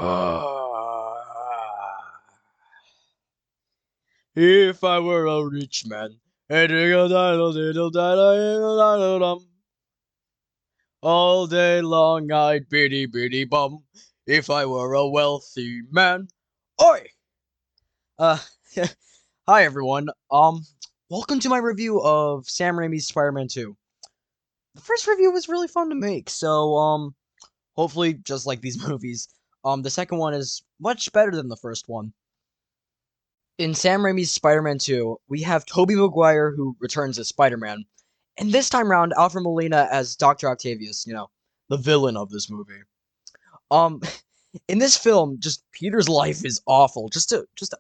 Ah, if I were a rich man, all day long I'd biddy biddy bum. If I were a wealthy man. Oi! Uh, hi everyone. Welcome to my review of Sam Raimi's Spider-Man 2. The first review was really fun to make, so hopefully just like these movies, the second one is much better than the first one. In Sam Raimi's Spider-Man 2, we have Tobey Maguire who returns as Spider-Man, and this time around Alfred Molina as Dr. Octavius, the villain of this movie. Um in this film, just Peter's life is awful. Just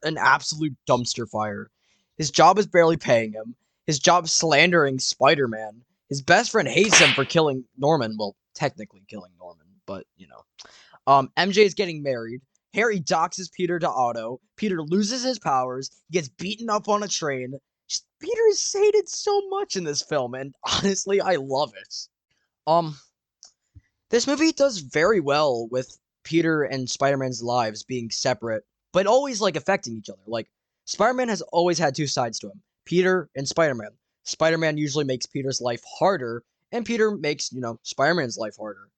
an absolute dumpster fire. His job is barely paying him. His job slandering Spider-Man. His best friend hates him for killing Norman. Well, technically killing Norman, but MJ is getting married. Harry doxes Peter to Otto. Peter loses his powers. He gets beaten up on a train. Peter is hated so much in this film, and honestly, I love it. Um, this movie does very well with Peter and Spider-Man's lives being separate, but always affecting each other. Spider-Man has always had two sides to him: Peter and Spider-Man. Spider-Man usually makes Peter's life harder, and Peter makes Spider-Man's life harder.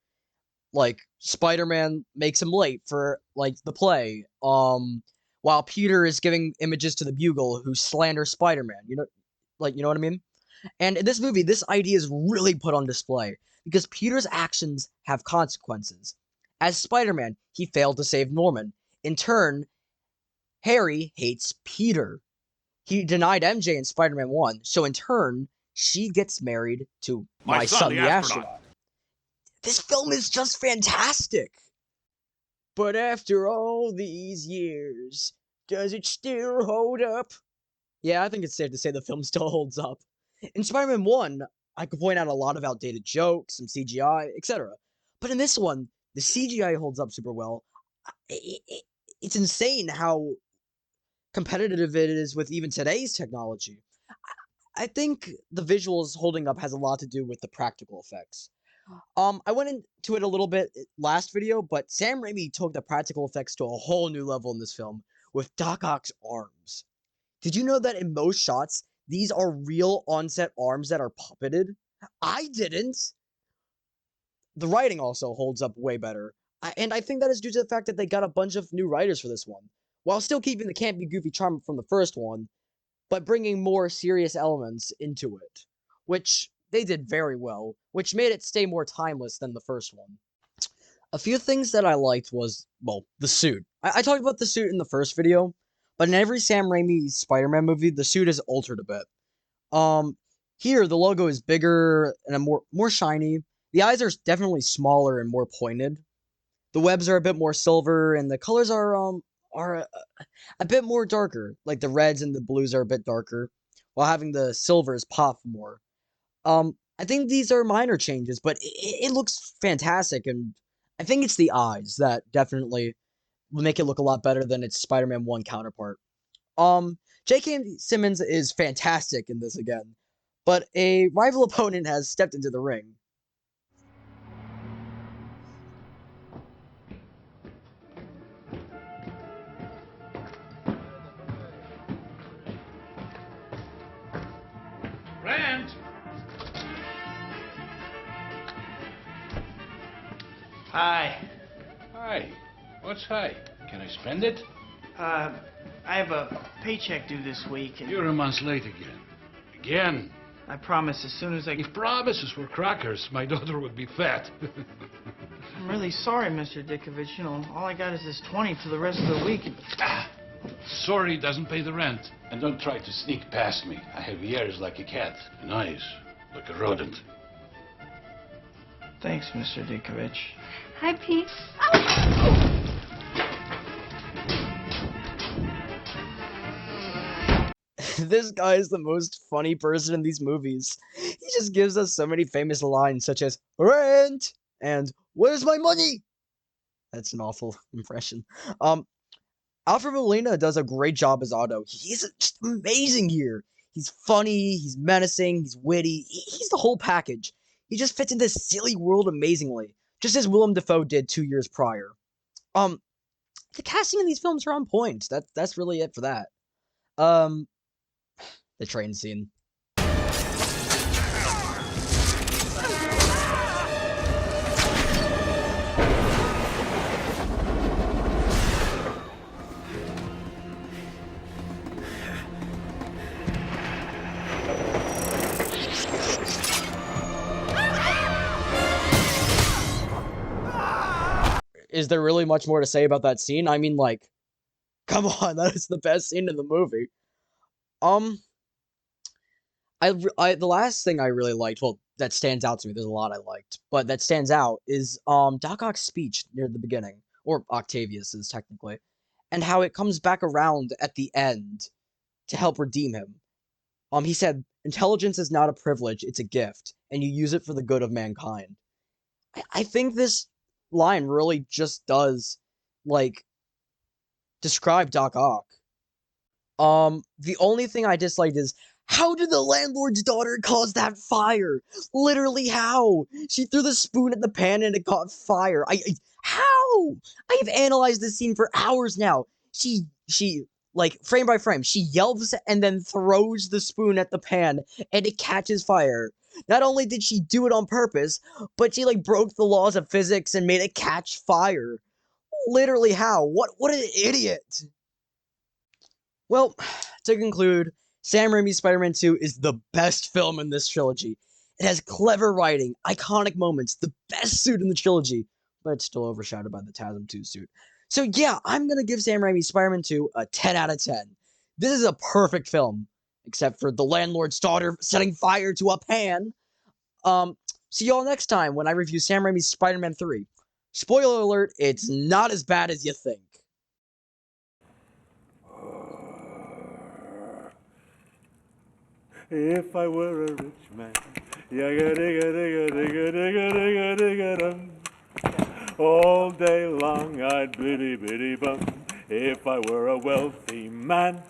Spider-Man makes him late for the play, while Peter is giving images to the Bugle who slander Spider-Man. You know what I mean? And in this movie, this idea is really put on display because Peter's actions have consequences. As Spider-Man, he failed to save Norman. In turn, Harry hates Peter. He denied MJ in Spider-Man 1, so in turn, she gets married to my son, the astronaut. This film is just fantastic. But after all these years, does it still hold up? Yeah, I think it's safe to say the film still holds up. In Spider-Man 1, I could point out a lot of outdated jokes, some CGI, etc. But in this one, the CGI holds up super well. It's insane how competitive it is with even today's technology. I think the visuals holding up has a lot to do with the practical effects. I went into it a little bit last video, but Sam Raimi took the practical effects to a whole new level in this film with Doc Ock's arms. Did you know that in most shots, these are real on-set arms that are puppeted? I didn't! The writing also holds up way better, and I think that is due to the fact that they got a bunch of new writers for this one, while still keeping the campy, goofy charm from the first one, but bringing more serious elements into it, which they did very well, which made it stay more timeless than the first one. A few things that I liked was, well, the suit. I talked about the suit in the first video, but in every Sam Raimi Spider-Man movie, the suit is altered a bit. Here the logo is bigger and more shiny. The eyes are definitely smaller and more pointed. The webs are a bit more silver, and the colors are a bit more darker. Like the reds and the blues are a bit darker, while having the silvers pop more. I think these are minor changes, but it looks fantastic, and I think it's the eyes that definitely will make it look a lot better than its Spider-Man 1 counterpart. J.K. Simmons is fantastic in this again, but a rival opponent has stepped into the ring. Rand! Hi. Hi. What's hi? Can I spend it? I have a paycheck due this week, and You're a month late again. Again. I promise as soon as I... If promises were crackers, my daughter would be fat. I'm really sorry, Mr. Dickovich. You know, all I got is this 20 for the rest of the week. Sorry doesn't pay the rent. And don't try to sneak past me. I have ears like a cat and eyes like a rodent. Thanks, Mr. Dickovich. Hi, Pete. This guy is the most funny person in these movies. He just gives us so many famous lines such as "Rent" and "Where's my money?" That's an awful impression. Alfred Molina does a great job as Otto. He's just amazing here. He's funny, he's menacing, he's witty. He's the whole package. He just fits in this silly world amazingly, just as Willem Dafoe did 2 years prior. the casting in these films are on point. That's really it for that. Um, the train scene. Is there really much more to say about that scene? I mean, like, come on, that is the best scene in the movie. Um, the last thing I really liked, well, that stands out to me. There's a lot I liked, but that stands out is Doc Ock's speech near the beginning, or Octavius's technically, and how it comes back around at the end to help redeem him. He said, "Intelligence is not a privilege; it's a gift, and you use it for the good of mankind." I think this line really just does, like, describe Doc Ock. The only thing I disliked is, how did the landlord's daughter cause that fire? Literally, how? She threw the spoon at the pan and it caught fire. How? I have analyzed this scene for hours now. She, like, frame by frame, she yelps and then throws the spoon at the pan and it catches fire. Not only did she do it on purpose, but she, like, broke the laws of physics and made it catch fire. Literally, how? What an idiot! Well, to conclude, Sam Raimi's Spider-Man 2 is the best film in this trilogy. It has clever writing, iconic moments, the best suit in the trilogy, but it's still overshadowed by the TASM 2 suit. So yeah, I'm gonna give Sam Raimi's Spider-Man 2 a 10 out of 10. This is a perfect film, except for the landlord's daughter setting fire to a pan. See y'all next time when I review Sam Raimi's Spider-Man 3. Spoiler alert, it's not as bad as you think. If I were a rich man, all day long I'd biddy biddy bum. If I were a wealthy man,